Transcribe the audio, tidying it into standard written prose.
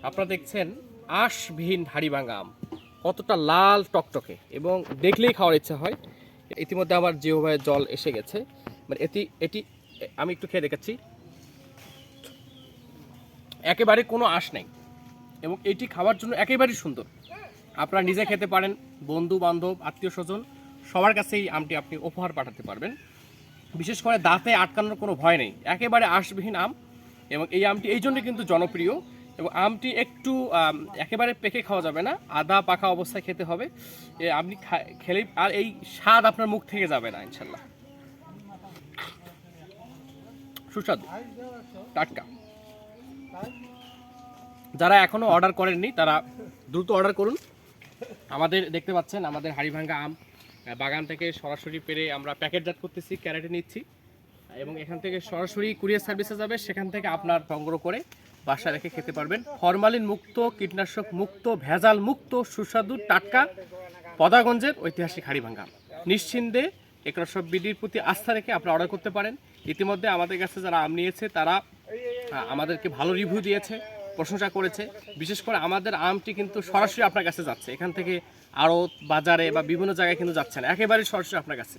আপনারা দেখছেন আঁশবিহীন হাড়িভাঙা আম, কতটা লাল টকটকে এবং দেখলেই খাওয়ার ইচ্ছা হয়। ইতিমধ্যে আমার জিহ্বায় জল এসে গেছে। মানে এটি এটি আমি একটু খেয়ে দেখাচ্ছি, একেবারে কোনো আঁশ নেই এবং এটি খাওয়ার জন্য একেবারেই সুন্দর। আপনারা নিজে খেতে পারেন, বন্ধু বান্ধব আত্মীয় স্বজন সবার কাছে এই আমটি আপনি উপহার পাঠাতে পারবেন। বিশেষ করে দাঁতে আটকানোর কোনো ভয় নেই, একেবারে আঁশবিহীন আম। এবং এই আমটি এই জন্য কিন্তু জনপ্রিয়। এবং আমটি একটু একেবারে পেকে খাওয়া যাবে না, আধা পাকা অবস্থায় খেতে হবে। আপনি খেলেই আর এই স্বাদ আপনার মুখ থেকে যাবে না ইনশাল্লাহ। সুস্বাদু, টাটকা। যারা এখনো অর্ডার করেননি তারা দ্রুত অর্ডার করুন। আমাদের দেখতে পাচ্ছেন আমাদের হাড়িভাঙা আম বাগান থেকে সরাসরি পেরে আমরা প্যাকেটজাত করতেছি, ক্যারেটে নিচ্ছি এবং এখান থেকে সরাসরি কুরিয়ার সার্ভিসে যাবে, সেখান থেকে আপনার সংগ্রহ করে বাসায় রেখে খেতে পারবেন। ফরমালিন মুক্ত, কীটনাশক মুক্ত, ভেজাল মুক্ত, সুস্বাদু টাটকা পদাগঞ্জের ঐতিহাসিক হাড়িভাঙা আম। নিশ্চিন্তে একরাশব বিডির প্রতি আস্থা রেখে আপনারা অর্ডার করতে পারেন। ইতিমধ্যে আমাদের কাছে যারা আম নিয়েছে তারা আমাদেরকে ভালো রিভিউ দিয়েছে, প্রশংসা করেছে। বিশেষ করে আমাদের আমটি কিন্তু সরাসরি আপনার কাছে যাচ্ছে, এখান থেকে আড়ত বাজারে বা বিভিন্ন জায়গায় কিন্তু যাচ্ছে না, একেবারেই সরাসরি আপনার কাছে।